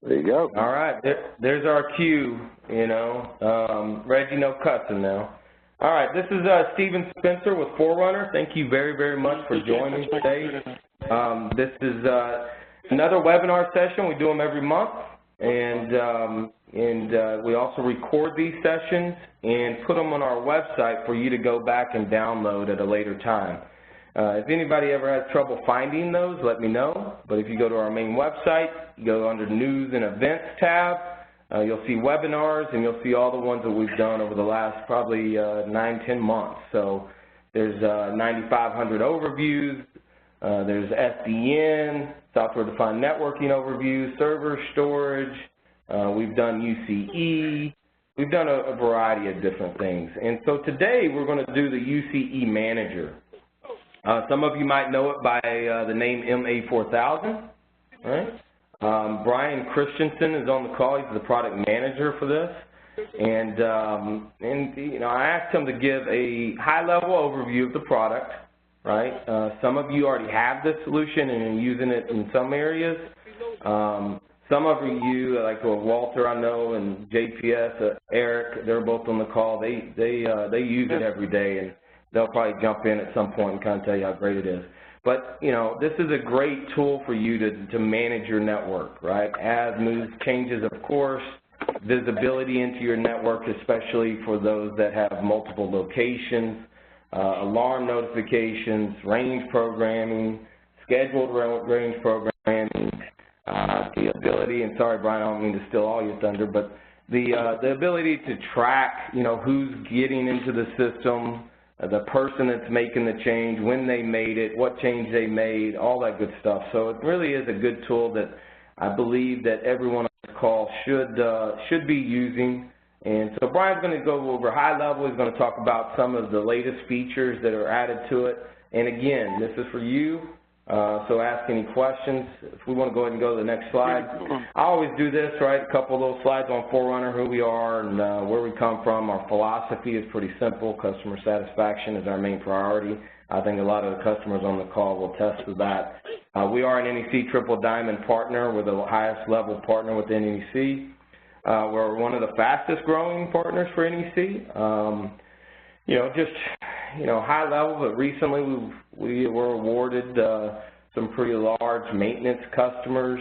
There you go. All right, there's our cue, you know. Reggie, no cussing now. All right, this is Steven Spencer with Forerunner. Thank you very, very much for joining today. This is another webinar session. We do them every month, and we also record these sessions and put them on our website for you to go back and download at a later time. If anybody ever has trouble finding those, let me know. But if you go to our main website, you go under News and Events tab, you'll see webinars, and you'll see all the ones that we've done over the last probably 9-10 months. So there's 9,500 overviews, there's SDN, software-defined networking overview, server storage, we've done UCE, we've done a variety of different things. And so today we're going to do the UCE Manager. Some of you might know it by the name MA4000, right? Brian Christensen is on the call. He's the product manager for this. And you know, I asked him to give a high-level overview of the product, right? Some of you already have this solution and are using it in some areas. Some of you, like Walter, I know, and JPS, Eric, they're both on the call. They use it every day, and they'll probably jump in at some point and kind of tell you how great it is. But, you know, this is a great tool for you to manage your network, right? As moves, changes, of course, visibility into your network, especially for those that have multiple locations, alarm notifications, range programming, scheduled range programming, the ability, and sorry, Brian, I don't mean to steal all your thunder, but the ability to track, you know, who's getting into the system, the person that's making the change, when they made it, what change they made, all that good stuff. So it really is a good tool that I believe that everyone on this call should be using. And so Brian's going to go over high level. He's going to talk about some of the latest features that are added to it. And again, this is for you. So ask any questions. If we want to go ahead and go to the next slide. I always do this, right? A couple of those slides on Forerunner, who we are and where we come from. Our philosophy is pretty simple. Customer satisfaction is our main priority. I think a lot of the customers on the call will attest to that. We are an NEC Triple Diamond partner. We're the highest level partner with NEC. We're one of the fastest growing partners for NEC. You know, just, you know, high level, but recently we were awarded some pretty large maintenance customers,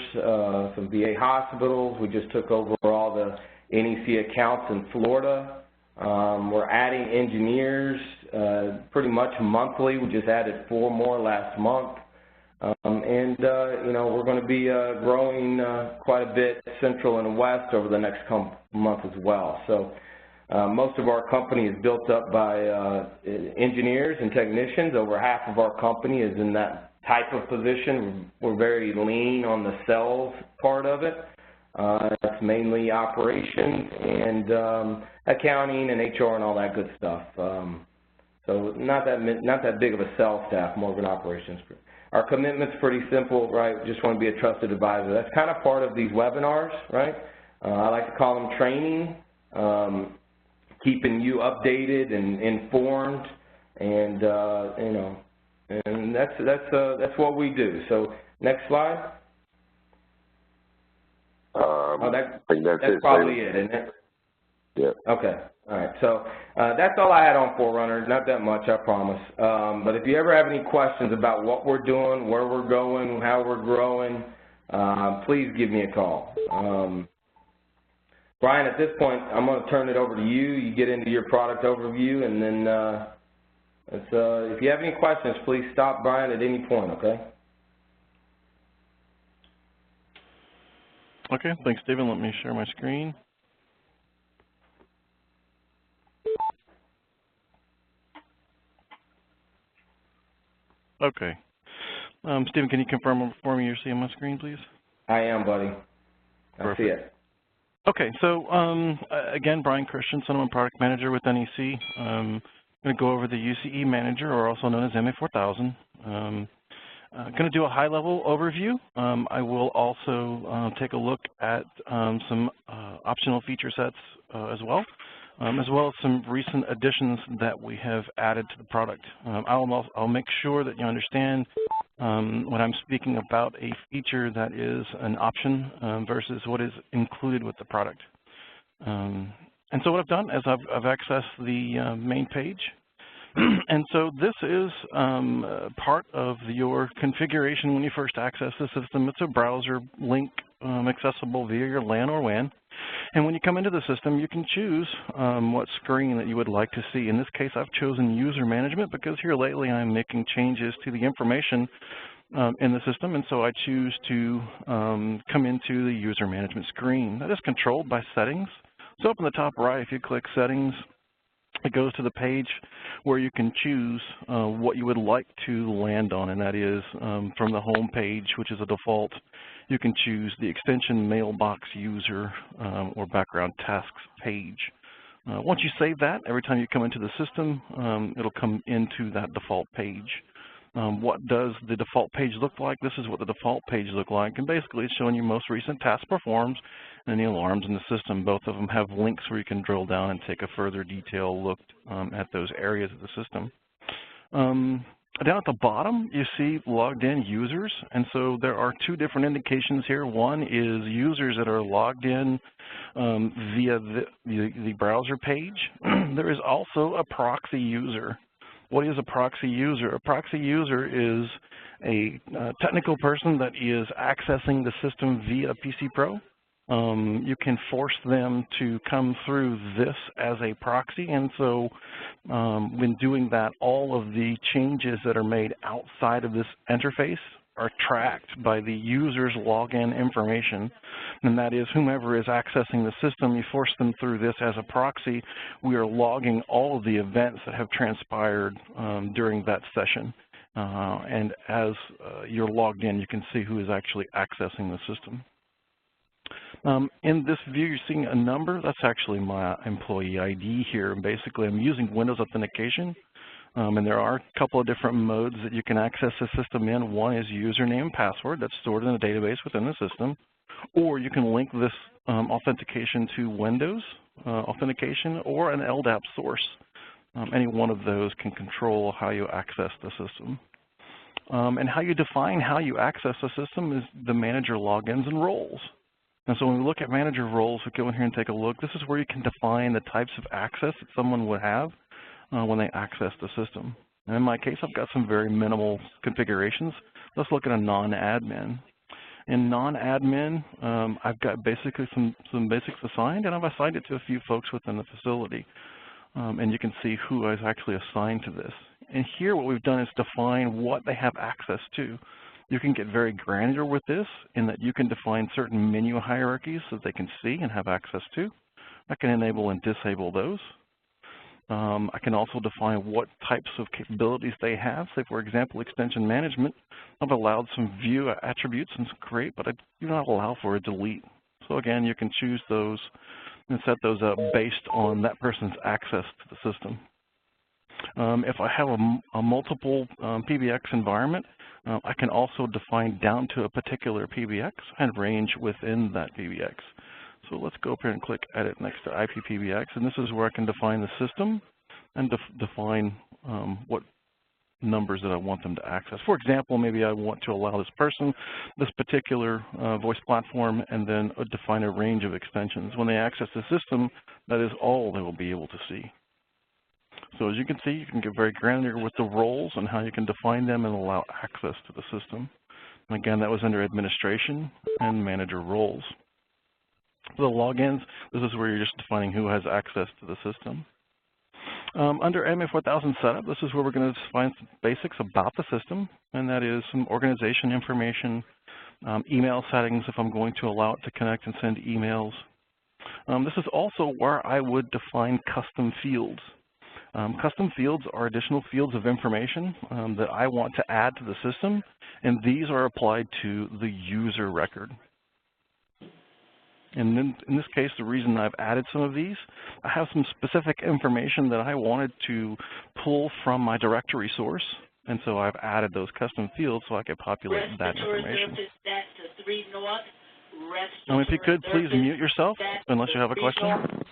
some VA hospitals. We just took over all the NEC accounts in Florida. We're adding engineers pretty much monthly. We just added 4 more last month. You know, we're going to be growing quite a bit central and west over the next month as well. So most of our company is built up by engineers and technicians. Over half of our company is in that type of position. We're very lean on the sales part of it. It's mainly operations and accounting and HR and all that good stuff. So not that big of a sales staff, more of an operations group. Our commitment's pretty simple, right? We just want to be a trusted advisor. That's kind of part of these webinars, right? I like to call them training, keeping you updated and informed, and you know, and that's what we do. So next slide. I think that's probably it, isn't it? Yeah. Okay. All right. So that's all I had on Forerunner. Not that much, I promise. But if you ever have any questions about what we're doing, where we're going, how we're growing, please give me a call. Brian, at this point, I'm going to turn it over to you. You get into your product overview, and then if you have any questions, please stop Brian at any point, okay? Okay, thanks, Stephen. Let me share my screen. Okay. Stephen, can you confirm for me you're seeing my screen, please? I am, buddy. I see it. Okay, so again, Brian Christensen, I'm a product manager with NEC. I'm going to go over the UCE Manager, or also known as MA4000. I'm going to do a high-level overview. I will also take a look at some optional feature sets as well. as well as some recent additions that we have added to the product. I'll make sure that you understand when I'm speaking about a feature that is an option versus what is included with the product. And so what I've done is I've accessed the main page. And so this is part of your configuration when you first access the system. It's a browser link accessible via your LAN or WAN. And when you come into the system, you can choose what screen that you would like to see. In this case, I've chosen user management because here lately I'm making changes to the information in the system, and so I choose to come into the user management screen. That is controlled by settings. So up in the top right, if you click settings, it goes to the page where you can choose what you would like to land on, and that is from the home page, which is a default. You can choose the extension mailbox user or background tasks page. Once you save that, every time you come into the system, it'll come into that default page. What does the default page look like? This is what the default page looks like, and basically it's showing you most recent task performed and any alarms in the system. Both of them have links where you can drill down and take a further detailed look at those areas of the system. Down at the bottom, you see logged in users, and so there are two different indications here. One is users that are logged in via the browser page. There is also a proxy user. What is a proxy user? A proxy user is a technical person that is accessing the system via PC Pro. You can force them to come through this as a proxy, and so when doing that, all of the changes that are made outside of this interface are tracked by the user's login information, and that is whomever is accessing the system, you force them through this as a proxy. We are logging all of the events that have transpired during that session, and as you're logged in, you can see who is actually accessing the system. In this view, you're seeing a number. That's actually my employee ID here. Basically, I'm using Windows authentication, and there are a couple of different modes that you can access the system in. One is username and password that's stored in a database within the system, or you can link this authentication to Windows authentication or an LDAP source. Any one of those can control how you access the system. And how you define how you access the system is the manager logins and roles. And so when we look at manager roles, we go in here and take a look. This is where you can define the types of access that someone would have when they access the system. And in my case, I've got some very minimal configurations. Let's look at a non-admin. In non-admin, I've got basically some basics assigned, and I've assigned it to a few folks within the facility. And you can see who is actually assigned to this. And here what we've done is define what they have access to. You can get very granular with this in that you can define certain menu hierarchies that they can see and have access to. I can enable and disable those. I can also define what types of capabilities they have. Say, for example, extension management. I've allowed some view attributes, and it's great, but I do not allow for a delete. So again, you can choose those and set those up based on that person's access to the system. If I have a multiple PBX environment, I can also define down to a particular PBX and range within that PBX. So let's go up here and click Edit next to IPPBX, and this is where I can define the system and define what numbers that I want them to access. For example, maybe I want to allow this person this particular voice platform and then define a range of extensions. When they access the system, that is all they will be able to see. So as you can see, you can get very granular with the roles and how you can define them and allow access to the system. And again, that was under administration and manager roles. For the logins, this is where you're just defining who has access to the system. Under MA4000 setup, this is where we're going to define some basics about the system, and that is some organization information, email settings if I'm going to allow it to connect and send emails. This is also where I would define custom fields. Custom fields are additional fields of information that I want to add to the system, and these are applied to the user record. And then in this case, the reason I've added some of these, I have some specific information that I wanted to pull from my directory source, and so I've added those custom fields so I can populate that information. If you could, please mute yourself unless you have a question.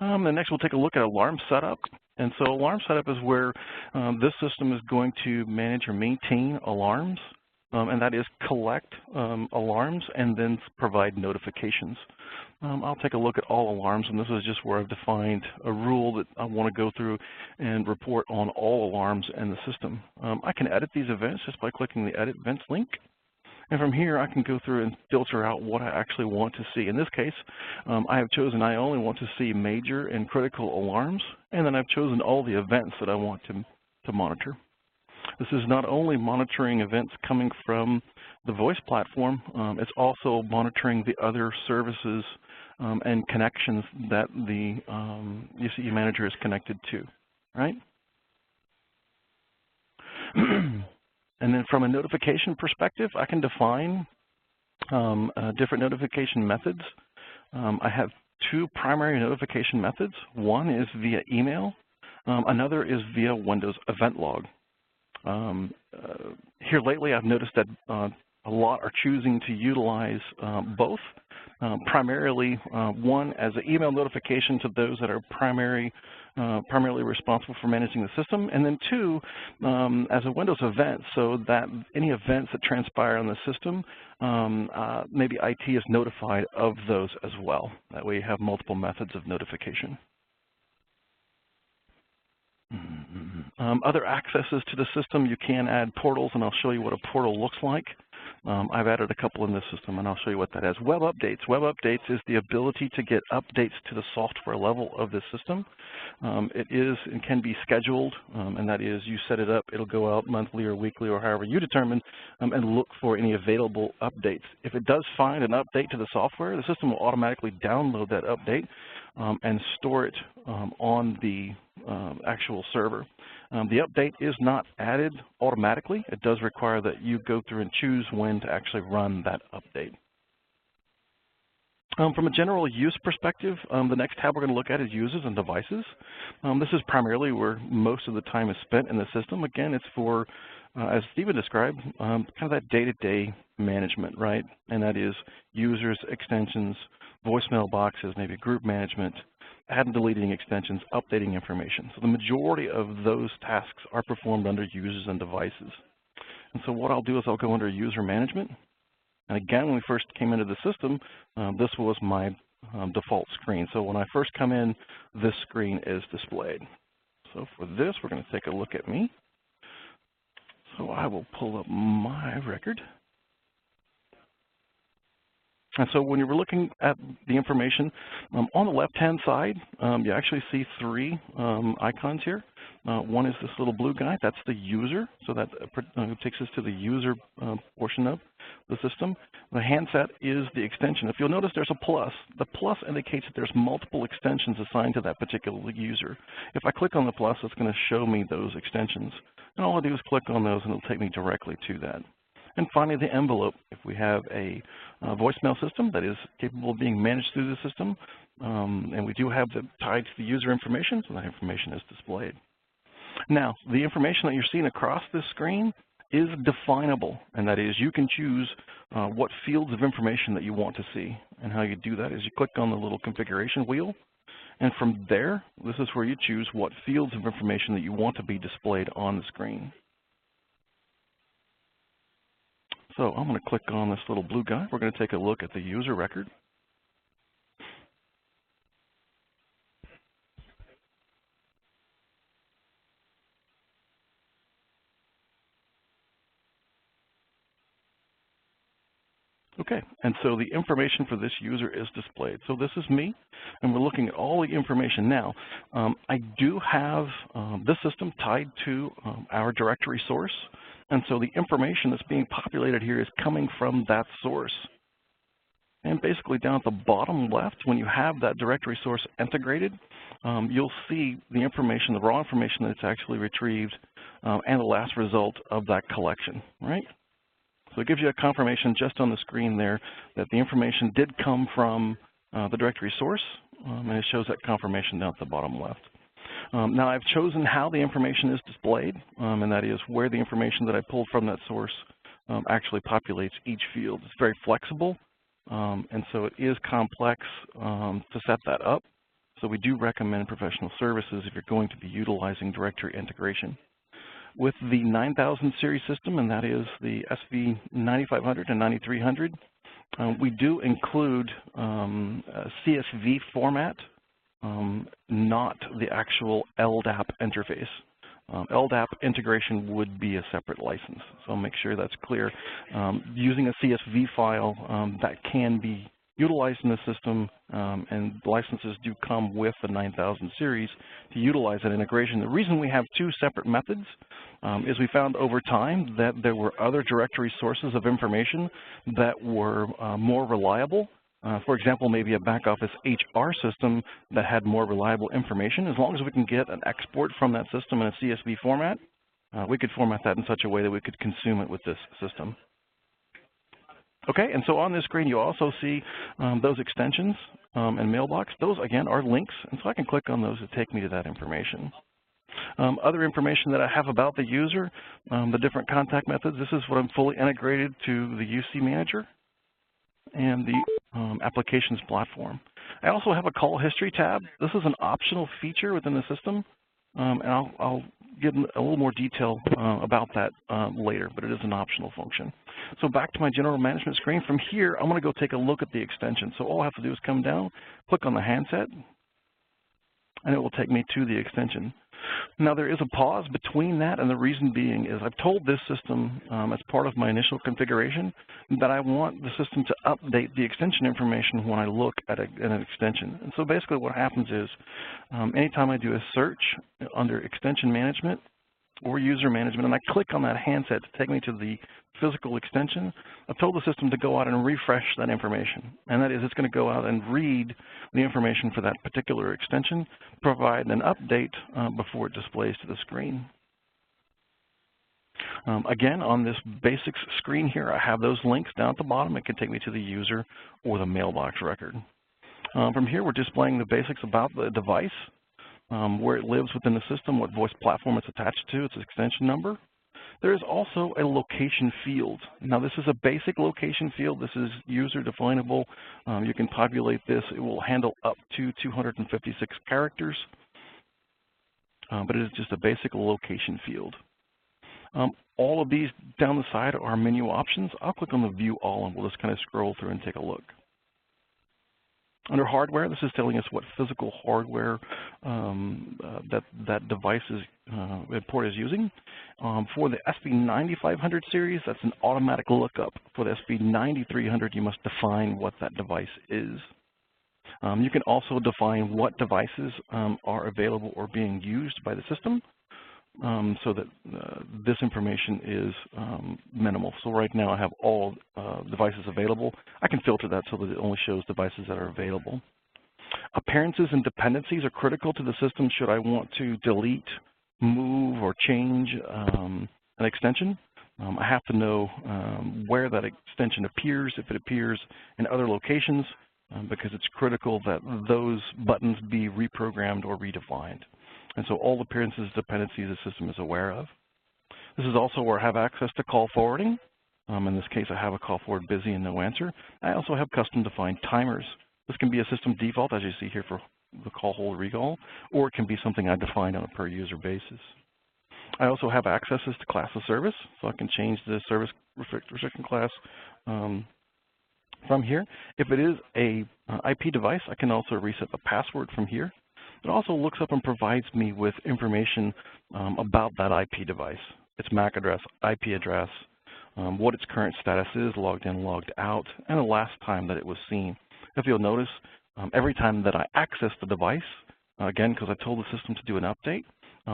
And next we'll take a look at alarm setup. And so alarm setup is where this system is going to manage or maintain alarms, and that is collect alarms and then provide notifications. I'll take a look at all alarms, and this is just where I've defined a rule that I want to go through and report on all alarms in the system. I can edit these events just by clicking the Edit Events link. And from here, I can go through and filter out what I actually want to see. In this case, I have chosen I only want to see major and critical alarms, and then I've chosen all the events that I want to monitor. This is not only monitoring events coming from the voice platform, it's also monitoring the other services and connections that the UCE Manager is connected to, right? And then from a notification perspective, I can define different notification methods. I have two primary notification methods. One is via email. Another is via Windows Event Log. Here lately, I've noticed that a lot are choosing to utilize both. Primarily, one as an email notification to those that are primarily responsible for managing the system, and then two, as a Windows event, so that any events that transpire on the system, maybe IT is notified of those as well. That way you have multiple methods of notification. Other accesses to the system, you can add portals, and I'll show you what a portal looks like. I've added a couple in this system, and I'll show you what that is. Web updates. Web updates is the ability to get updates to the software level of this system. It is and can be scheduled, and that is you set it up, it'll go out monthly or weekly or however you determine, and look for any available updates. If it does find an update to the software, the system will automatically download that update and store it on the actual server. The update is not added automatically. It does require that you go through and choose when to actually run that update. From a general use perspective, the next tab we're going to look at is users and devices. This is primarily where most of the time is spent in the system. Again, it's for, as Stephen described, kind of that day-to-day management, right? And that is users, extensions, voicemail boxes, maybe group management, adding and deleting extensions, updating information. So the majority of those tasks are performed under users and devices. And so what I'll do is I'll go under user management. And again, when we first came into the system, this was my default screen. So when I first come in, this screen is displayed. So for this, we're going to take a look at me. So I will pull up my record. And so when you're looking at the information, on the left-hand side, you actually see three icons here. One is this little blue guy. That's the user. So that takes us to the user portion of the system. The handset is the extension. If you'll notice, there's a plus. The plus indicates that there's multiple extensions assigned to that particular user. If I click on the plus, it's going to show me those extensions. And all I do is click on those, and it'll take me directly to that. And finally, the envelope. If we have a voicemail system that is capable of being managed through the system, and we do have that tied to the user information, so that information is displayed. Now, the information that you're seeing across this screen is definable, and that is you can choose what fields of information that you want to see. And how you do that is you click on the little configuration wheel, and from there, this is where you choose what fields of information that you want to be displayed on the screen. So I'm going to click on this little blue guy. We're going to take a look at the user record. Okay, and so the information for this user is displayed. So this is me, and we're looking at all the information now. I do have this system tied to our directory source, and so the information that's being populated here is coming from that source. And basically down at the bottom left, when you have that directory source integrated, you'll see the information, the raw information that's actually retrieved, and the last result of that collection, right? So it gives you a confirmation just on the screen there that the information did come from the directory source, and it shows that confirmation down at the bottom left. Now I've chosen how the information is displayed, and that is where the information that I pulled from that source actually populates each field. It's very flexible, and so it is complex to set that up. So we do recommend professional services if you're going to be utilizing directory integration. With the 9000 series system, and that is the SV9500 and 9300, we do include a CSV format, not the actual LDAP interface. LDAP integration would be a separate license, so I'll make sure that's clear. Using a CSV file that can be utilized in the system, and licenses do come with the 9000 series to utilize that integration. The reason we have two separate methods is we found over time that there were other directory sources of information that were more reliable. For example, maybe a back office HR system that had more reliable information. As long as we can get an export from that system in a CSV format, we could format that in such a way that we could consume it with this system. Okay, and so on this screen you also see those extensions and mailbox. Those, again, are links, and so I can click on those to take me to that information. Other information that I have about the user, the different contact methods. This is what I'm fully integrated to the UCE Manager and the applications platform. I also have a call history tab. This is an optional feature within the system, and I'll give a little more detail about that later, but it is an optional function. So back to my general management screen. From here, I'm going to go take a look at the extension. So all I have to do is come down, click on the handset, and it will take me to the extension. Now there is a pause between that, and the reason being is I've told this system as part of my initial configuration that I want the system to update the extension information when I look at an extension. And so basically what happens is anytime I do a search under extension management or user management and I click on that handset to take me to the physical extension, I've told the system to go out and refresh that information. And that is, it's going to go out and read the information for that particular extension, provide an update before it displays to the screen. Again, on this basics screen here, I have those links down at the bottom. It can take me to the user or the mailbox record. From here, we're displaying the basics about the device, where it lives within the system, what voice platform it's attached to, its extension number. There is also a location field. Now this is a basic location field. This is user definable. You can populate this. It will handle up to 256 characters, but it is just a basic location field. All of these down the side are menu options. I'll click on the view all and we'll just kind of scroll through and take a look. Under hardware, this is telling us what physical hardware that device is, port is using. For the SV9500 series, that's an automatic lookup. For the SV9300, you must define what that device is. You can also define what devices are available or being used by the system, so that this information is minimal. So right now I have all devices available. I can filter that so that it only shows devices that are available. Appearances and dependencies are critical to the system should I want to delete, move, or change an extension. I have to know where that extension appears, if it appears in other locations, because it's critical that those buttons be reprogrammed or redefined. And so all appearances and dependencies the system is aware of. This is also where I have access to call forwarding. In this case, I have a call forward busy and no answer. I also have custom defined timers. This can be a system default, as you see here for the call hold recall, or it can be something I define on a per user basis. I also have accesses to class of service, so I can change the service restriction class from here. If it is a IP device, I can also reset the password from here. It also looks up and provides me with information about that IP device, its MAC address, IP address, what its current status is, logged in, logged out, and the last time that it was seen. If you'll notice, every time that I access the device, again, because I told the system to do an update,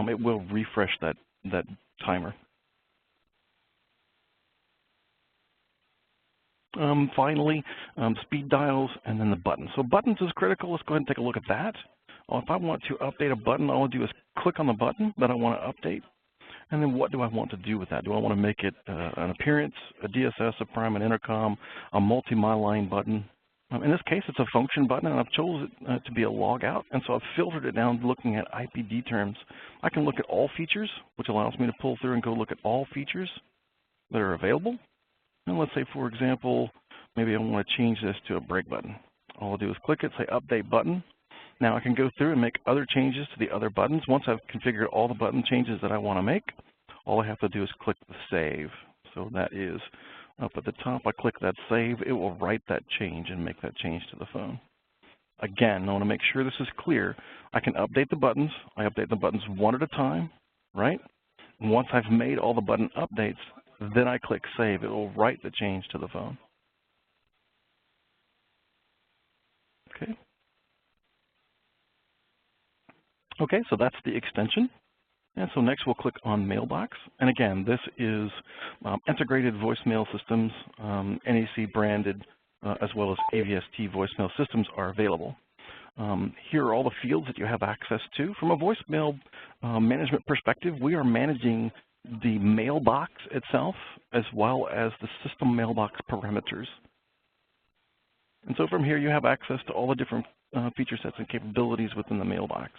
it will refresh that timer. Finally, speed dials and then the buttons. So buttons is critical. Let's go ahead and take a look at that. If I want to update a button, all I do is click on the button that I want to update. And then what do I want to do with that? Do I want to make it an appearance, a DSS, a prime, an intercom, a multi-myline button? In this case, it's a function button, and I've chosen it to be a logout. And so I've filtered it down looking at IPD terms. I can look at all features, which allows me to pull through and go look at all features that are available. And let's say, for example, maybe I want to change this to a break button. All I'll do is click it, say update button. Now I can go through and make other changes to the other buttons. Once I've configured all the button changes that I want to make, all I have to do is click the save. So that is up at the top. I click that save. It will write that change and make that change to the phone. Again, I want to make sure this is clear. I can update the buttons. I update the buttons one at a time, right? Once I've made all the button updates, then I click save. It will write the change to the phone. Okay. Okay, so that's the extension. And so next we'll click on Mailbox. And again, this is integrated voicemail systems, NEC branded, as well as AVST voicemail systems are available. Here are all the fields that you have access to. From a voicemail management perspective, we are managing the mailbox itself as well as the system mailbox parameters. And so from here you have access to all the different feature sets and capabilities within the mailbox.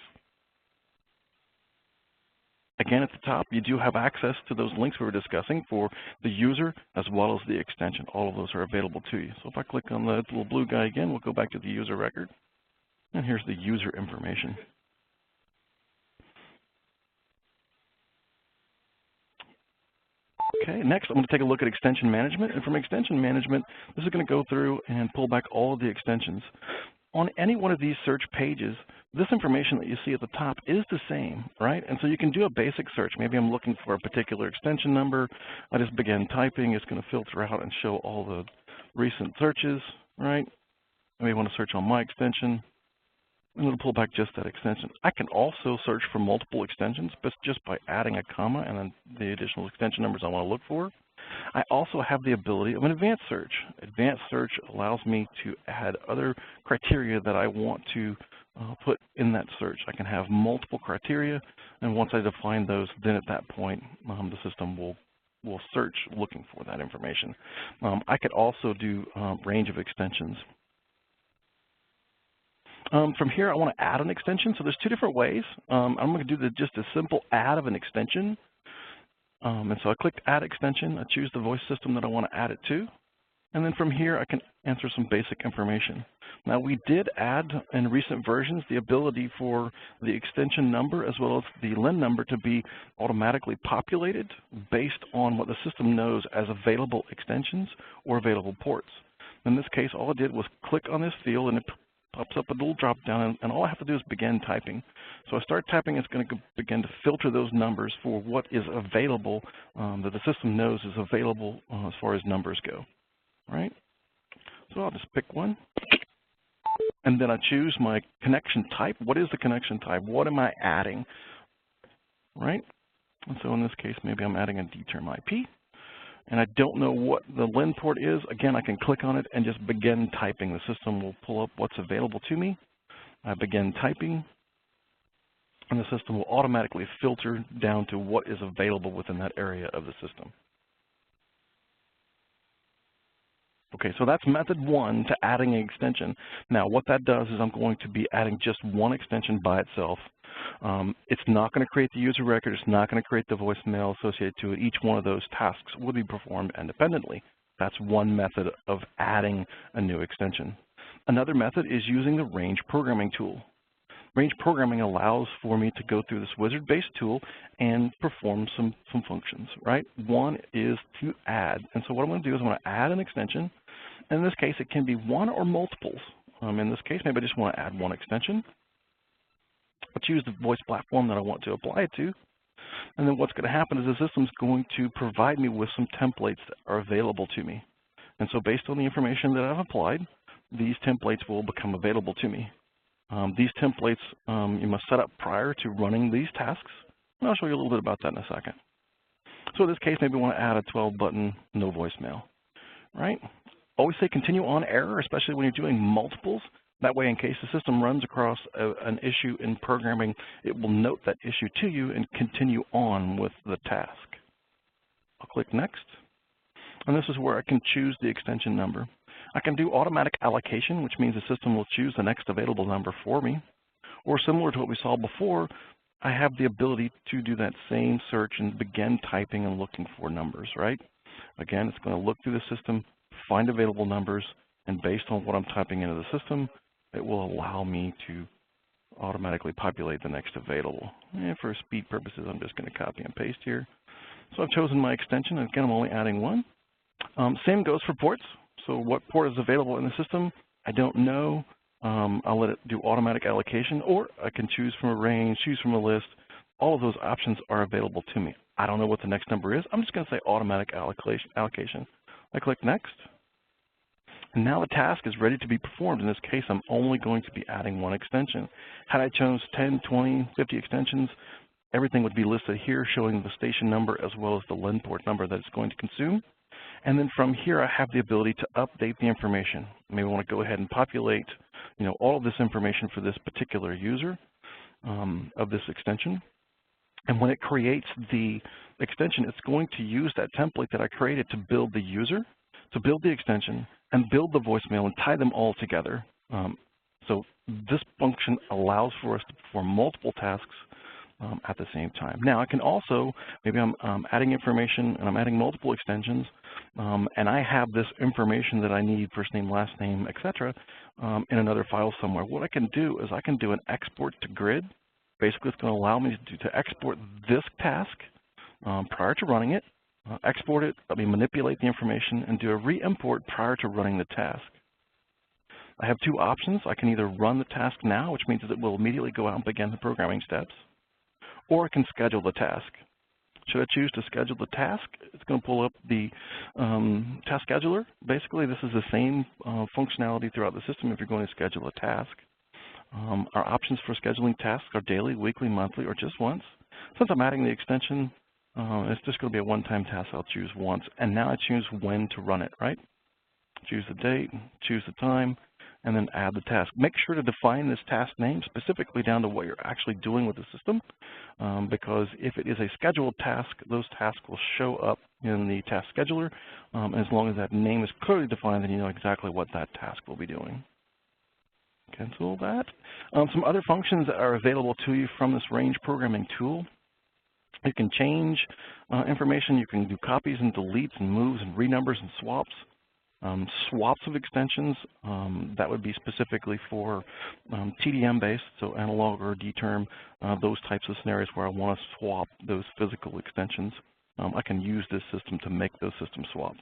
Again, at the top, you do have access to those links we were discussing for the user as well as the extension. All of those are available to you. So if I click on the little blue guy again, we'll go back to the user record. And here's the user information. Okay, next I'm going to take a look at extension management. And from extension management, this is going to go through and pull back all of the extensions. On any one of these search pages, this information that you see at the top is the same, right? And so you can do a basic search. Maybe I'm looking for a particular extension number. I just begin typing. It's going to filter out and show all the recent searches, right? I may want to search on my extension, and it'll pull back just that extension. I can also search for multiple extensions, but just by adding a comma and then the additional extension numbers I want to look for. I also have the ability of an advanced search. Advanced search allows me to add other criteria that I want to put in that search. I can have multiple criteria, and once I define those, then at that point, the system will search looking for that information. I could also do range of extensions. From here, I want to add an extension. So there's two different ways. I'm going to do just a simple add of an extension. And so I click Add Extension. I choose the voice system that I want to add it to. And then from here, I can answer some basic information. Now, we did add in recent versions the ability for the extension number as well as the LIN number to be automatically populated based on what the system knows as available extensions or available ports. In this case, all I did was click on this field, and it pops up a little drop down, and all I have to do is begin typing. So I start typing, it's going to begin to filter those numbers for what is available that the system knows is available as far as numbers go, right? So I'll just pick one, and then I choose my connection type. What is the connection type? What am I adding, right? And so in this case, maybe I'm adding a D-term IP. And I don't know what the LIN port is. Again, I can click on it and just begin typing. The system will pull up what's available to me. I begin typing, and the system will automatically filter down to what is available within that area of the system. Okay, so that's method one to adding an extension. Now, what that does is I'm going to be adding just one extension by itself. It's not going to create the user record. It's not going to create the voicemail associated to it. Each one of those tasks will be performed independently. That's one method of adding a new extension. Another method is using the range programming tool. Range programming allows for me to go through this wizard-based tool and perform some functions, right? One is to add. And so what I'm going to do is I'm going to add an extension. And in this case, it can be one or multiples. In this case, maybe I just want to add one extension. I'll choose the voice platform that I want to apply it to. And then what's going to happen is the system's going to provide me with some templates that are available to me. And so based on the information that I've applied, these templates will become available to me. These templates you must set up prior to running these tasks. And I'll show you a little bit about that in a second. So in this case, maybe we want to add a 12-button no voicemail, right? Always say continue on error, especially when you're doing multiples. That way, in case the system runs across an issue in programming, it will note that issue to you and continue on with the task. I'll click Next. And this is where I can choose the extension number. I can do automatic allocation, which means the system will choose the next available number for me. Or similar to what we saw before, I have the ability to do that same search and begin typing and looking for numbers, right? Again, it's going to look through the system, find available numbers, and based on what I'm typing into the system, it will allow me to automatically populate the next available. And for speed purposes, I'm just going to copy and paste here. So I've chosen my extension. Again, I'm only adding one. Same goes for ports. So what port is available in the system, I don't know. I'll let it do automatic allocation, or I can choose from a range, choose from a list. All of those options are available to me. I don't know what the next number is. I'm just going to say automatic allocation. I click next. And now the task is ready to be performed. In this case, I'm only going to be adding one extension. Had I chosen 10, 20, 50 extensions, everything would be listed here showing the station number as well as the LIN port number that it's going to consume. And then from here, I have the ability to update the information. Maybe I want to go ahead and populate, all of this information for this particular user of this extension. And when it creates the extension, it's going to use that template that I created to build the user, to build the extension, and build the voicemail and tie them all together. So this function allows for us to perform multiple tasks at the same time. Now I can also, maybe I'm adding information and I'm adding multiple extensions, and I have this information that I need, first name, last name, etc., in another file somewhere. What I can do is I can do an export to grid. Basically, it's going to allow me to export this task prior to running it, export it, manipulate the information, and do a re-import prior to running the task. I have two options. I can either run the task now, which means that it will immediately go out and begin the programming steps, or I can schedule the task. Should I choose to schedule the task, it's going to pull up the task scheduler. Basically, this is the same functionality throughout the system if you're going to schedule a task. Our options for scheduling tasks are daily, weekly, monthly, or just once. Since I'm adding the extension, it's just going to be a one-time task. I'll choose once. And now I choose when to run it, right? Choose the date, choose the time, and then add the task. Make sure to define this task name specifically down to what you're actually doing with the system, because if it is a scheduled task, those tasks will show up in the task scheduler. As long as that name is clearly defined, then you know exactly what that task will be doing. Cancel that. Some other functions that are available to you from this range programming tool. You can change information. You can do copies and deletes and moves and renumbers and swaps. Swaps of extensions, that would be specifically for TDM-based, so analog or DTerm, those types of scenarios where I want to swap those physical extensions. I can use this system to make those system swaps.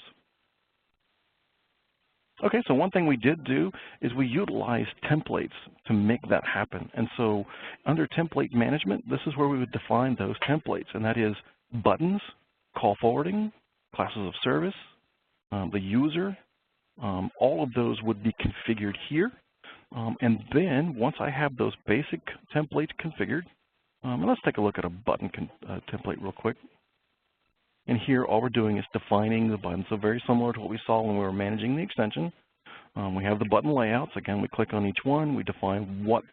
Okay, so one thing we did do is we utilized templates to make that happen. And so under template management, this is where we would define those templates, and that is buttons, call forwarding, classes of service, the user. All of those would be configured here. And then once I have those basic templates configured, and let's take a look at a button template real quick. And here, all we're doing is defining the button. So very similar to what we saw when we were managing the extension. We have the button layouts. Again, we click on each one. We define what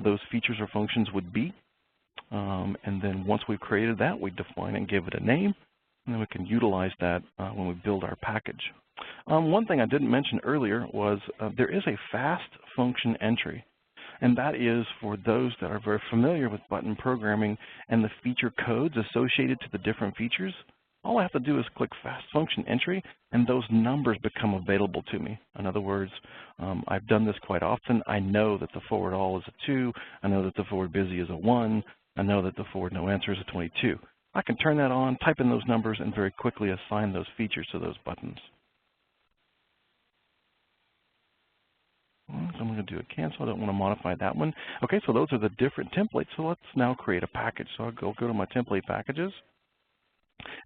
those features or functions would be. And then once we've created that, we define and give it a name. And then we can utilize that when we build our package. One thing I didn't mention earlier was there is a fast function entry. And that is for those that are very familiar with button programming and the feature codes associated to the different features. All I have to do is click fast function entry, and those numbers become available to me. In other words, I've done this quite often. I know that the forward all is a 2. I know that the forward busy is a 1. I know that the forward no answer is a 22. I can turn that on, type in those numbers, and very quickly assign those features to those buttons. So I'm going to do a cancel. I don't want to modify that one. Okay, so those are the different templates. So let's now create a package. So I'll go to my template packages.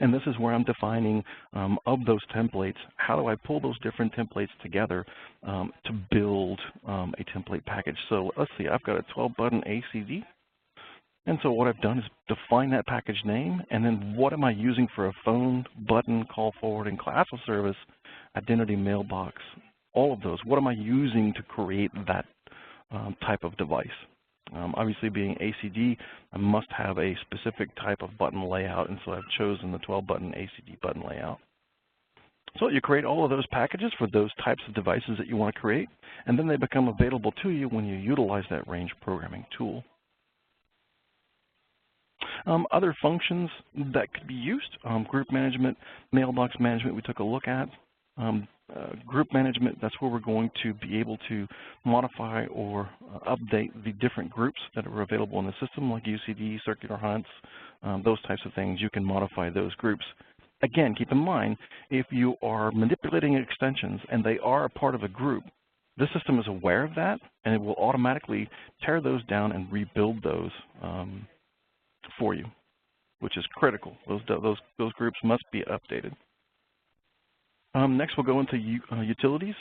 And this is where I'm defining of those templates, how do I pull those different templates together to build a template package. So let's see, I've got a 12-button ACD. And so what I've done is define that package name, and then what am I using for a phone, button, call forwarding, class of service, identity, mailbox, all of those. What am I using to create that type of device? Obviously, being ACD, I must have a specific type of button layout, and so I've chosen the 12-button ACD button layout. So you create all of those packages for those types of devices that you want to create, and then they become available to you when you utilize that range programming tool. Other functions that could be used, group management, mailbox management we took a look at. Group management, that's where we're going to be able to modify or update the different groups that are available in the system, like UCD, circular hunts, those types of things. You can modify those groups. Again, keep in mind, if you are manipulating extensions and they are a part of a group, the system is aware of that, and it will automatically tear those down and rebuild those for you, which is critical. Those groups must be updated. Next, we'll go into utilities.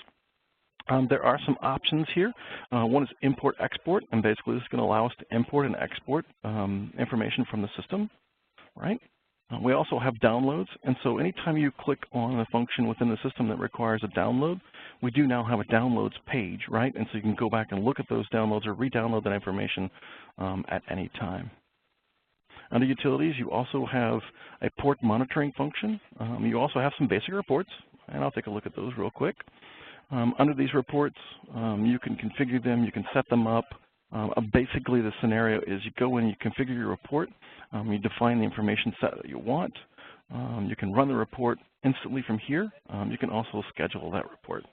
There are some options here. One is import-export, and basically this is going to allow us to import and export information from the system, right? We also have downloads, and so anytime you click on a function within the system that requires a download, we do now have a downloads page, right? And so you can go back and look at those downloads or re-download that information at any time. Under utilities, you also have a port monitoring function. You also have some basic reports, and I'll take a look at those real quick. Under these reports, you can configure them, you can set them up. Basically, the scenario is you go in, you configure your report, you define the information set that you want. You can run the report instantly from here. You can also schedule that report.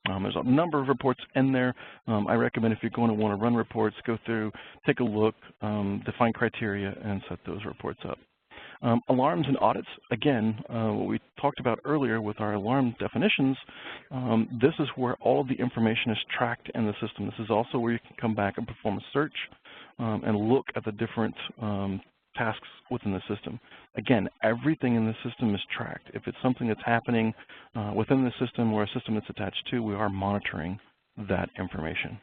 There's a number of reports in there. I recommend if you're going to want to run reports, go through, take a look, define criteria, and set those reports up. Alarms and audits, again, what we talked about earlier with our alarm definitions, this is where all of the information is tracked in the system. This is also where you can come back and perform a search and look at the different tasks within the system. Again, everything in the system is tracked. If it's something that's happening within the system or a system that's attached to, we are monitoring that information.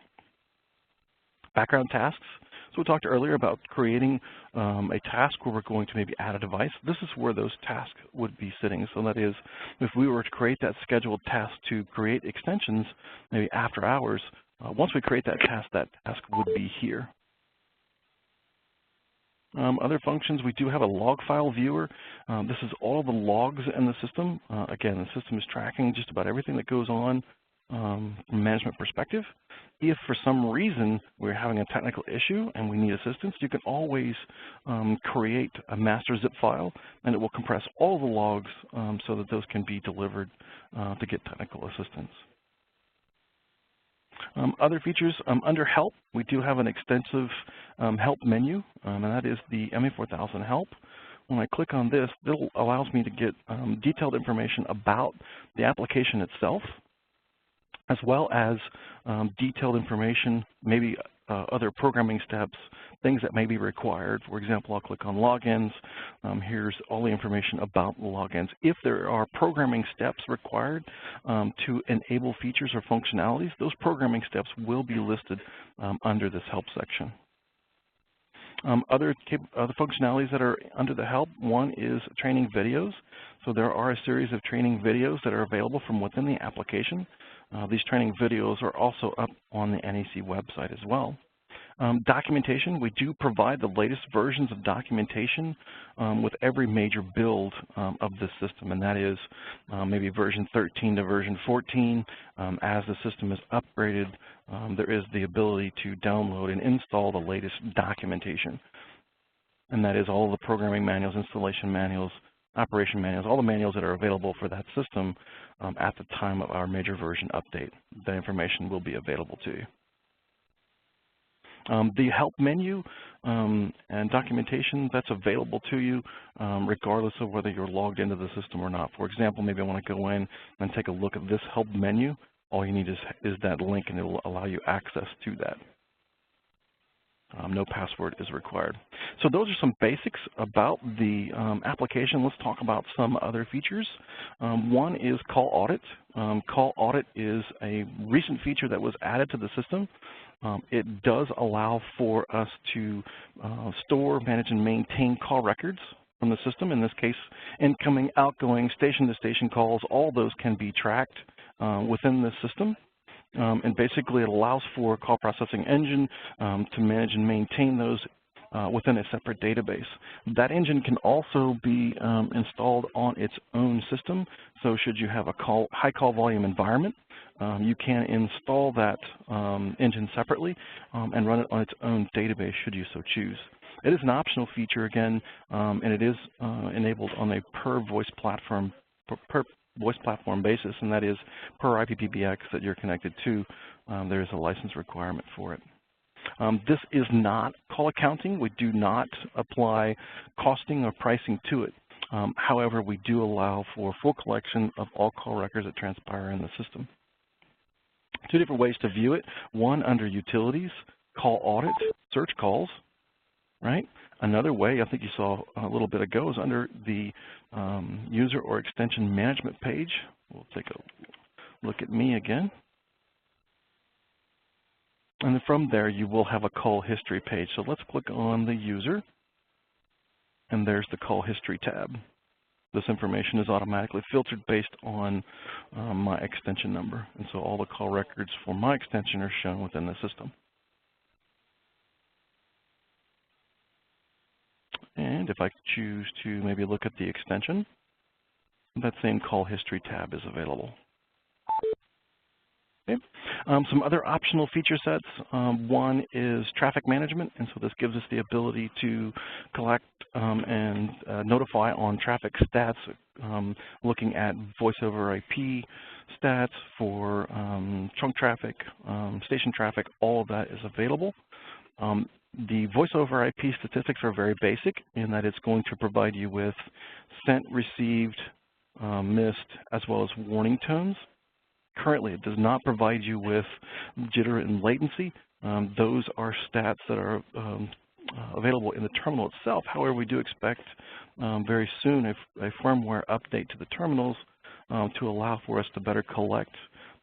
Background tasks. So we talked earlier about creating a task where we're going to maybe add a device. This is where those tasks would be sitting. So that is, if we were to create that scheduled task to create extensions, maybe after hours, once we create that task would be here. Other functions, we do have a log file viewer. This is all the logs in the system. Again, the system is tracking just about everything that goes on from a management perspective. If for some reason we're having a technical issue and we need assistance, you can always create a master zip file, and it will compress all the logs so that those can be delivered to get technical assistance. Other features, under help, we do have an extensive help menu, and that is the MA4000 help. When I click on this, it allows me to get detailed information about the application itself, as well as detailed information, maybe other programming steps, things that may be required. For example, I'll click on logins. Here's all the information about the logins. If there are programming steps required to enable features or functionalities, those programming steps will be listed under this help section. Other functionalities that are under the help, one is training videos. So there are a series of training videos that are available from within the application. These training videos are also up on the NEC website as well. Documentation, we do provide the latest versions of documentation with every major build of this system, and that is maybe version 13 to version 14. As the system is upgraded, there is the ability to download and install the latest documentation, and that is all the programming manuals, installation manuals, operation manuals, all the manuals that are available for that system at the time of our major version update. That information will be available to you. The help menu and documentation, that's available to you regardless of whether you're logged into the system or not. For example, maybe I want to go in and take a look at this help menu. All you need is that link, and it will allow you access to that. No password is required. So those are some basics about the application. Let's talk about some other features. One is Call Audit. Call Audit is a recent feature that was added to the system. It does allow for us to store, manage, and maintain call records from the system. In this case, incoming, outgoing, station-to-station calls, all those can be tracked within the system. And basically, it allows for a call processing engine to manage and maintain those within a separate database. That engine can also be installed on its own system. So should you have a high call volume environment, you can install that engine separately and run it on its own database should you so choose. It is an optional feature again, and it is enabled on a per voice platform per voice platform basis, and that is per IPPBX that you're connected to. There is a license requirement for it. This is not call accounting. We do not apply costing or pricing to it. However, we do allow for full collection of all call records that transpire in the system. Two different ways to view it. One, under Utilities, Call Audit, Search Calls, right? Another way, I think you saw a little bit ago, is under the User or Extension Management page. We'll take a look at me again. And then from there, you will have a call history page. So let's click on the user, and there's the call history tab. This information is automatically filtered based on my extension number. And so all the call records for my extension are shown within the system. And if I choose to maybe look at the extension, that same call history tab is available. Okay. Some other optional feature sets. One is traffic management, and so this gives us the ability to collect and notify on traffic stats, looking at voice over IP stats for trunk traffic, station traffic. All of that is available. The voice over IP statistics are very basic in that it's going to provide you with sent, received, missed, as well as warning tones. Currently, it does not provide you with jitter and latency. Those are stats that are available in the terminal itself. However, we do expect very soon a firmware update to the terminals to allow for us to better collect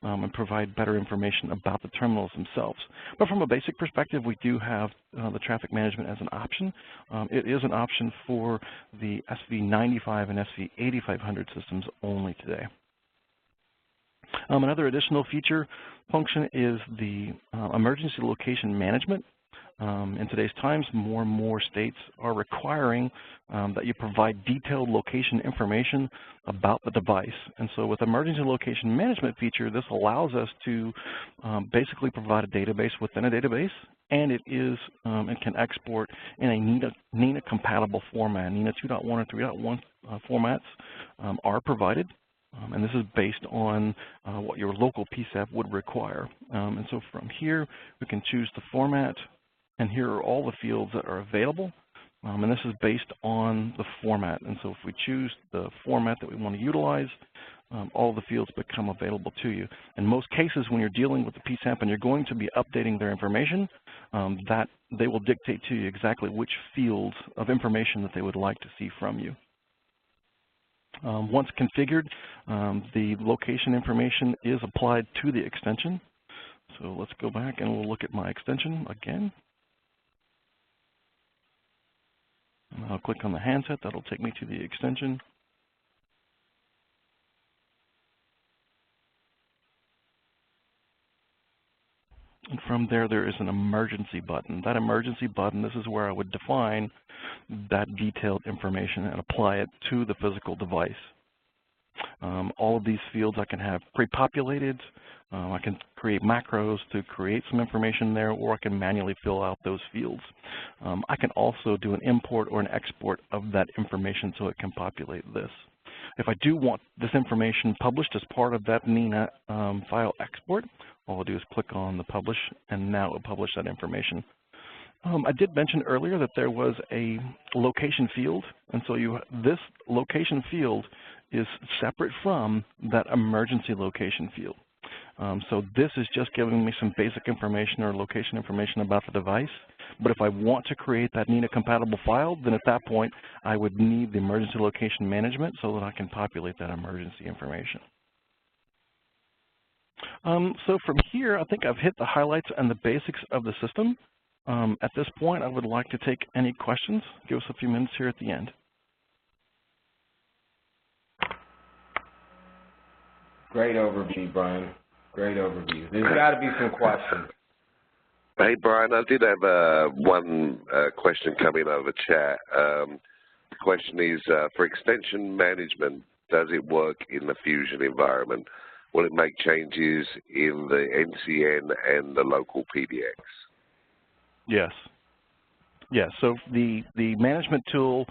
and provide better information about the terminals themselves. But from a basic perspective, we do have the traffic management as an option. It is an option for the SV95 and SV8500 systems only today. Another additional feature function is the emergency location management. In today's times, more and more states are requiring that you provide detailed location information about the device. And so with emergency location management feature, this allows us to basically provide a database within a database, and it is and can export in a NENA compatible format. NENA 2.1 and 3.1 formats are provided. And this is based on what your local PSAP would require. And so from here, we can choose the format, and here are all the fields that are available. And this is based on the format. And so if we choose the format that we want to utilize, all the fields become available to you. In most cases, when you're dealing with the PSAP and you're going to be updating their information, that they will dictate to you exactly which fields of information that they would like to see from you. Once configured, the location information is applied to the extension. So let's go back and we'll look at my extension again. And I'll click on the handset. That'll take me to the extension. And from there, there is an emergency button. That emergency button, this is where I would define that detailed information and apply it to the physical device. All of these fields I can have pre-populated. I can create macros to create some information there, or I can manually fill out those fields. I can also do an import or an export of that information so it can populate this. If I do want this information published as part of that NENA file export, all I'll do is click on the publish, and now it will publish that information. I did mention earlier that there was a location field, and so this location field is separate from that emergency location field. So this is just giving me some basic information or location information about the device. But if I want to create that NENA compatible file, then at that point I would need the emergency location management so that I can populate that emergency information. So from here, I think I've hit the highlights and the basics of the system. At this point, I would like to take any questions. Give us a few minutes here at the end. Great overview, Brian. Great overview. There's got to be some questions. Hey, Brian, I did have one question coming over chat. The question is, for extension management, does it work in the Fusion environment? Will it make changes in the NCN and the local PBX? Yes. Yeah, so the management tool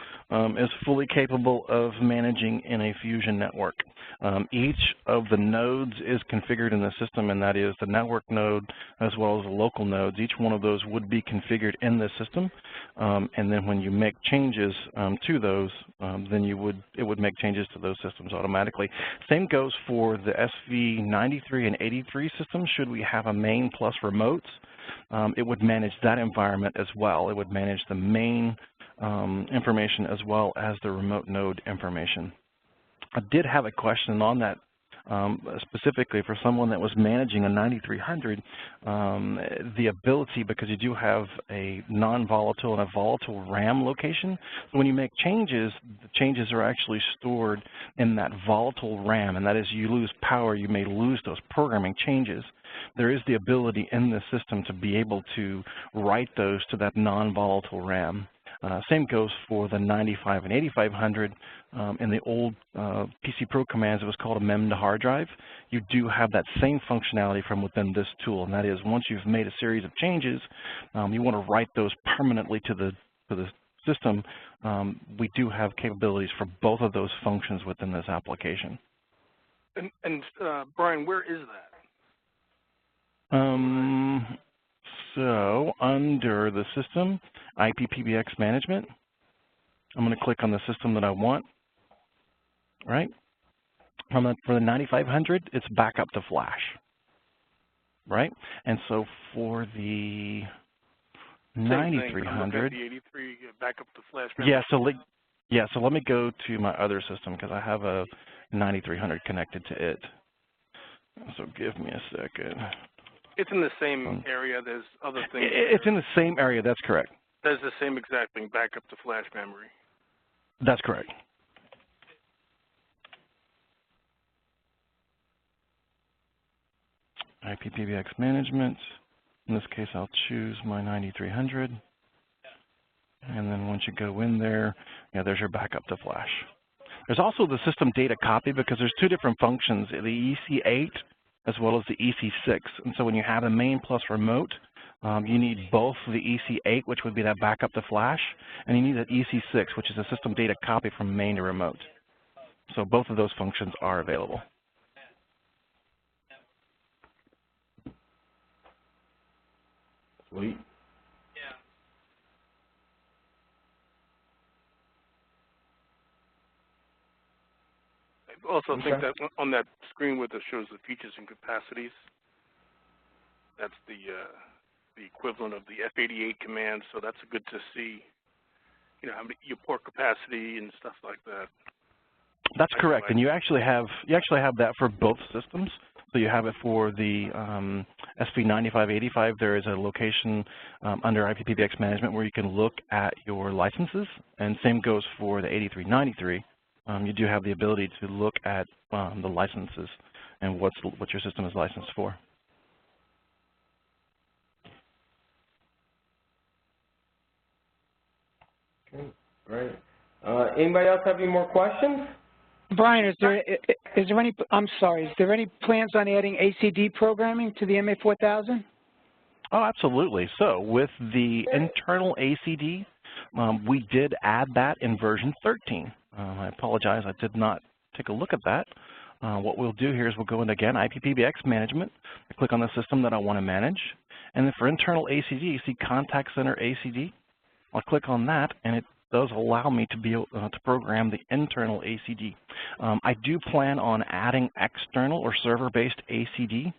is fully capable of managing in a Fusion network. Each of the nodes is configured in the system, and that is the network node as well as the local nodes. Each one of those would be configured in the system, and then when you make changes to those, then it would make changes to those systems automatically. Same goes for the SV93 and 83 systems. Should we have a main plus remotes, it would manage that environment as well. It would manage the main information as well as the remote node information. I did have a question on that specifically for someone that was managing a 9300, the ability, because you do have a non-volatile and a volatile RAM location, so when you make changes, the changes are actually stored in that volatile RAM, and that is you lose power, you may lose those programming changes. There is the ability in the system to be able to write those to that non-volatile RAM. Same goes for the 95 and 8500. In the old PC Pro commands, it was called a mem to hard drive. You do have that same functionality from within this tool, and that is once you've made a series of changes, you want to write those permanently to the system. We do have capabilities for both of those functions within this application. And Brian, where is that? So under the system, IPPBX management, I'm going to click on the system that I want, right? For the 9500, it's backup to flash, right? And so for the 9300, the 83 backup to flash memory. So let me go to my other system because I have a 9300 connected to it. So give me a second. It's in the same area. There's other things. It's in the same area. That's correct. There's the same exact thing, backup to flash memory. That's correct. IPPBX management. In this case, I'll choose my 9300. And then once you go in there, there's your backup to flash. There's also the system data copy because there's two different functions, the EC8 as well as the EC6. And so when you have a main plus remote, you need both the EC8, which would be that backup to flash, and you need that EC6, which is a system data copy from main to remote. So both of those functions are available. Sweet. I also think that on that screen where it shows the features and capacities, that's the equivalent of the F88 command. So that's good to see, how many, your port capacity and stuff like that. That's correct, and you actually have that for both systems. So you have it for the SV9585. There is a location under IPPBX management where you can look at your licenses, and same goes for the 8393. You do have the ability to look at the licenses and what your system is licensed for. Okay, great. Anybody else have any more questions? Brian, is there any plans on adding ACD programming to the MA4000? Oh, absolutely. So with the internal ACD, we did add that in version 13. I apologize, I did not take a look at that. What we'll do here is we'll go into, again, IPPBX management. I click on the system that I want to manage. And then for internal ACD, you see Contact Center ACD. I'll click on that, and it does allow me to be able to program the internal ACD. I do plan on adding external or server-based ACD.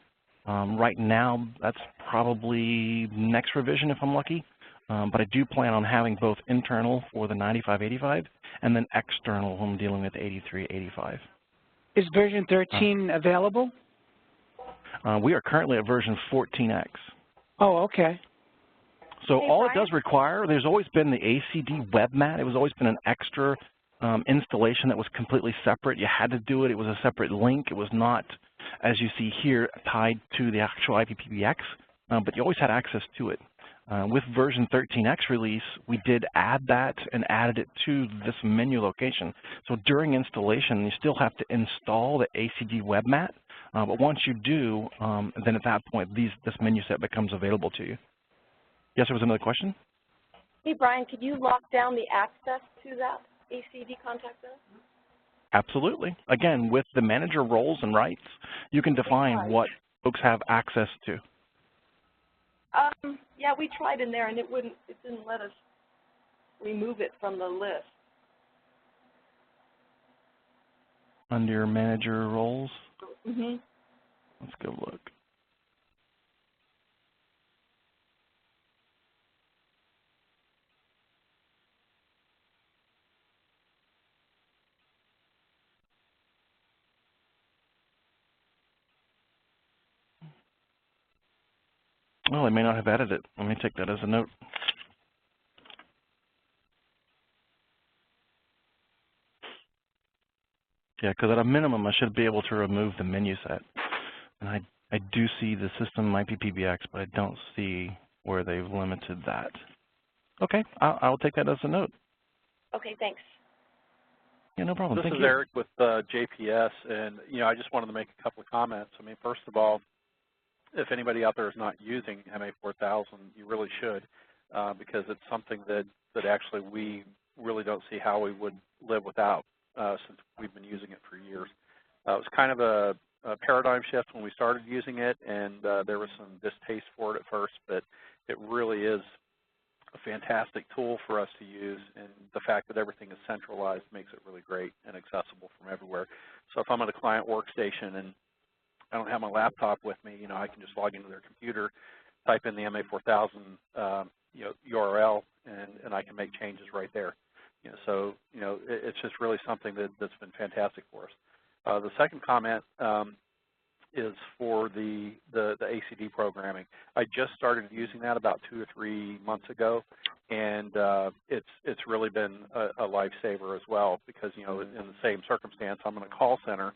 Right now, that's probably next revision if I'm lucky. But I do plan on having both internal for the 9585 and then external when I'm dealing with 8385. Is version 13 available? We are currently at version 14X. Oh, okay. So all it does require, there's always been the ACD web mat. It was always been an extra installation that was completely separate. You had to do it. It was a separate link. It was not, as you see here, tied to the actual IPPBX, but you always had access to it. With version 13X release, we did add that and added it to this menu location. So during installation, you still have to install the ACD web mat, but once you do, then at that point, this menu set becomes available to you. Yes, there was another question? Hey, Brian, could you lock down the access to that ACD contact us? Absolutely. Again, with the manager roles and rights, you can define what folks have access to. Yeah, we tried in there, and it didn't let us remove it from the list. Under your manager roles? Mm-hmm. Let's go look. Well, I may not have added it. Let me take that as a note. Yeah, because at a minimum, I should be able to remove the menu set. And I do see the system might be PBX, but I don't see where they've limited that. Okay, I'll take that as a note. Okay, thanks. Yeah, no problem. This is Eric with JPS, and I just wanted to make a couple of comments. I mean, first of all, if anybody out there is not using MA4000, you really should, because it's something that actually we really don't see how we would live without, since we've been using it for years. It was kind of a paradigm shift when we started using it, and there was some distaste for it at first, but it really is a fantastic tool for us to use, and the fact that everything is centralized makes it really great and accessible from everywhere. So if I'm at a client workstation and I don't have my laptop with me, I can just log into their computer, type in the MA4000 URL, and I can make changes right there. So it's just really something that's been fantastic for us. The second comment is for the ACD programming. I just started using that about 2 or 3 months ago, and it's really been a lifesaver as well, because in the same circumstance, I'm in a call center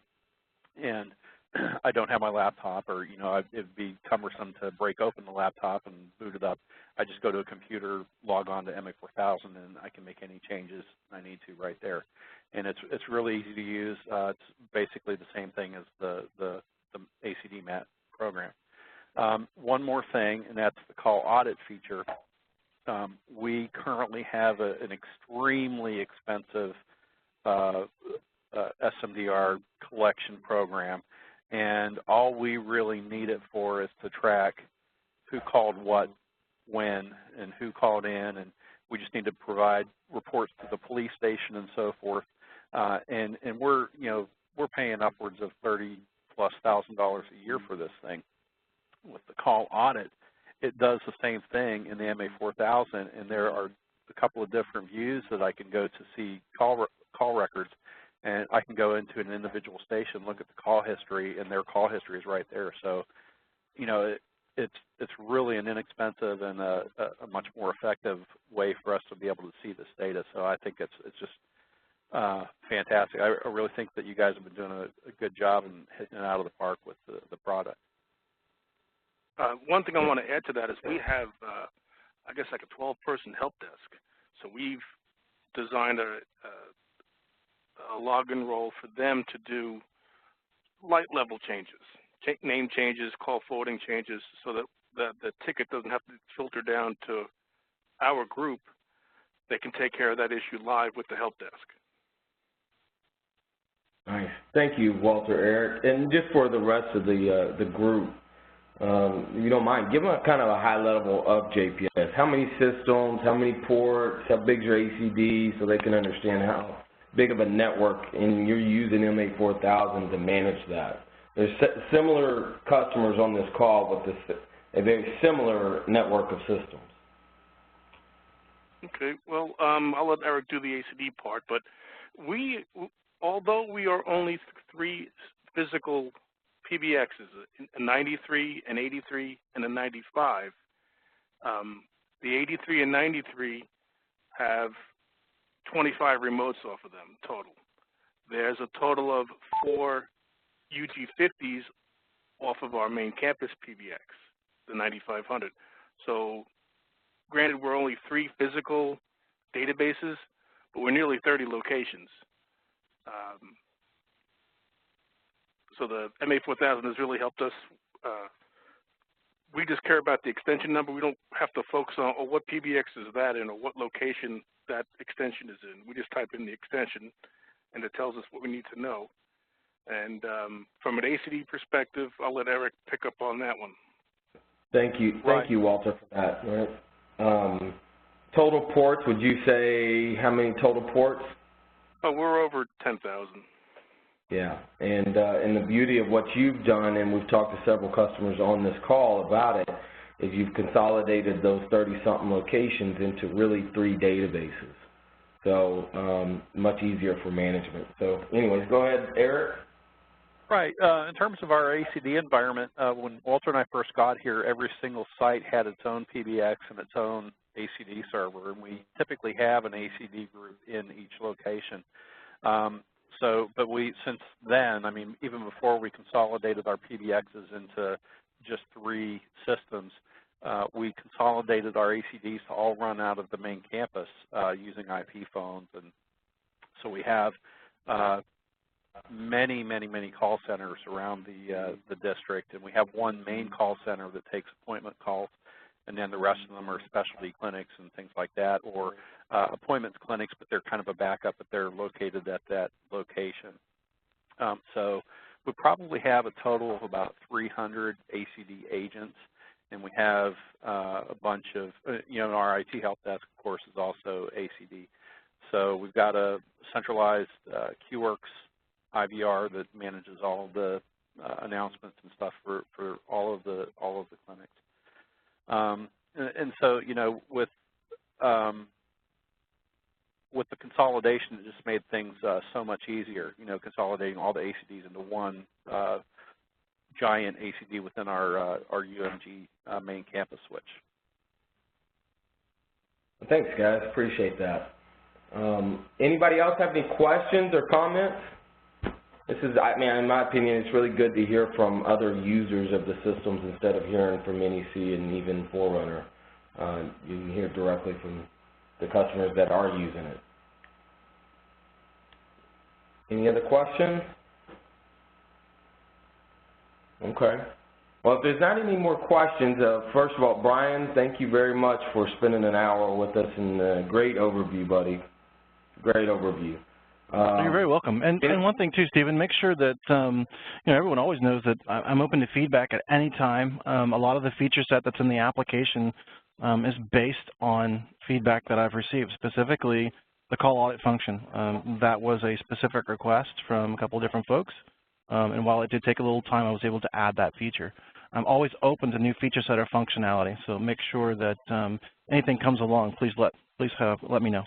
and I don't have my laptop, or it'd be cumbersome to break open the laptop and boot it up. I just go to a computer, log on to MA4000, and I can make any changes I need to right there. And it's really easy to use. It's basically the same thing as the ACD MAT program. One more thing, and that's the call audit feature. We currently have an extremely expensive SMDR collection program, and all we really need it for is to track who called what, when, and who called in, and we just need to provide reports to the police station and so forth. And we're paying upwards of $30,000+ a year for this thing. With the call audit, it does the same thing in the MA4000, and there are a couple of different views that I can go to see call records. And I can go into an individual station, look at the call history, and their call history is right there. So, it's really an inexpensive and a much more effective way for us to be able to see this data. So I think it's just fantastic. I really think that you guys have been doing a good job and hitting it out of the park with the product. One thing I want to add to that is we have, I guess, like a 12-person help desk. So we've designed a login role for them to do light level changes, name changes, call forwarding changes, so that the ticket doesn't have to filter down to our group. They can take care of that issue live with the help desk. Nice. Thank you, Walter, Eric. And just for the rest of the group, if you don't mind, give them a kind of a high level of JPS. How many systems, how many ports, how big is your ACD, so they can understand how big of a network, and you're using MA4000 to manage that. There's similar customers on this call with a very similar network of systems. Okay, well, I'll let Eric do the ACD part, but although we are only 3 physical PBXs, a 93, an 83, and a 95, the 83 and 93 have 25 remotes off of them total. There's a total of 4 UG50s off of our main campus PBX, the 9500. So granted, we're only 3 physical databases, but we're nearly 30 locations. So the MA4000 has really helped us we just care about the extension number. We don't have to focus on what PBX is that in or what location that extension is in. We just type in the extension, and it tells us what we need to know. And from an ACD perspective, I'll let Eric pick up on that one. Thank you. Thank you, Walter, for that. Right. Total ports, would you say how many total ports? Oh, we're over 10,000. Yeah, and the beauty of what you've done, and we've talked to several customers on this call about it, is you've consolidated those 30-something locations into really 3 databases. So much easier for management. So anyways, go ahead, Eric. Right. In terms of our ACD environment, when Walter and I first got here, every single site had its own PBX and its own ACD server, and we typically have an ACD group in each location. But since then, I mean, even before we consolidated our PBXs into just 3 systems, we consolidated our ACDs to all run out of the main campus using IP phones, and so we have many call centers around the district, and we have one main call center that takes appointment calls, and then the rest of them are specialty clinics and things like that, or appointments clinics, but they're kind of a backup, but they're located at that location. So we probably have a total of about 300 ACD agents, and we have a bunch of, our IT help desk, of course, is also ACD. So we've got a centralized QWorks IVR that manages all of the announcements and stuff for all of the clinics. And so, with the consolidation, it just made things so much easier, consolidating all the ACDs into one giant ACD within our UMG main campus switch. Thanks, guys. Appreciate that. Anybody else have any questions or comments? This is, in my opinion, it's really good to hear from other users of the systems instead of hearing from NEC and even Forerunner. You can hear directly from the customers that are using it. Any other questions? Okay. Well, if there's not any more questions, first of all, Brian, thank you very much for spending an hour with us, and great overview, buddy. Great overview. You're very welcome. And one thing too, Stephen, make sure that everyone always knows that I'm open to feedback at any time. A lot of the feature set that's in the application is based on feedback that I've received, specifically the call audit function. That was a specific request from a couple of different folks, and while it did take a little time, I was able to add that feature. I'm always open to new feature set or functionality, so make sure that anything comes along, please let me know.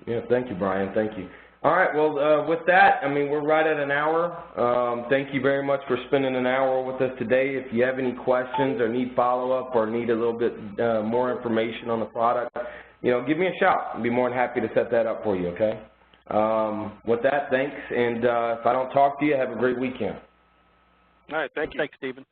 Yeah, thank you, Brian. Thank you. All right, well, with that, we're right at an hour. Thank you very much for spending an hour with us today. If you have any questions or need follow-up or need a little bit more information on the product, give me a shout. I'd be more than happy to set that up for you, okay? With that, thanks, and if I don't talk to you, have a great weekend. All right, thank you. Thanks, Stephen.